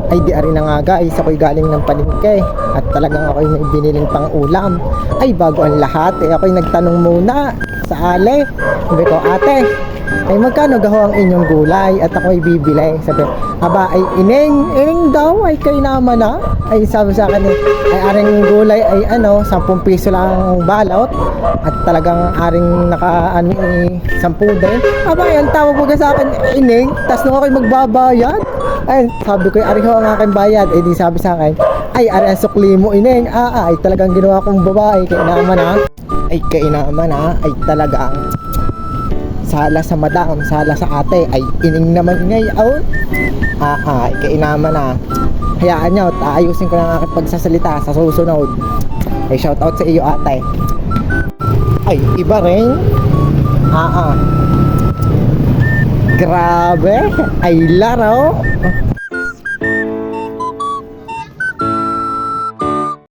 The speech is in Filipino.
Ay di ari na nga guys, ako'y galing ng palengke at talagang ako'y may biniling pang ulam. Ay bago ang lahat, ako'y nagtanong muna sa ale. Sabi ko, ate, ay magkano gaho ang inyong gulay? At ako'y bibili. Sabi, aba ay ining daw, ay kayo naman na. Ay sabi sa akin, ay aring gulay ay 10 piso lang balot. At talagang aring naka 10 din. Aba yan, tawag mo sa akin, ining, tas nung ako'y magbabayad. Ay, sabi ko, ari ho ang aking bayad. Eh di sabi sa akin, ay ari ang sukli mo ining. Ay talagang ginawa kong babae. Kainaman ha. Ay kainaman ha. Ay talagang sala sa madam, sala sa ate. Ay ining naman ngayon. Ay kainaman ha. Hayaan nyo, ayusin ko na ang aking pagsasalita sa susunod. Ay shout out sa iyo ate. Ay iba rin. Grabe. Ay laro.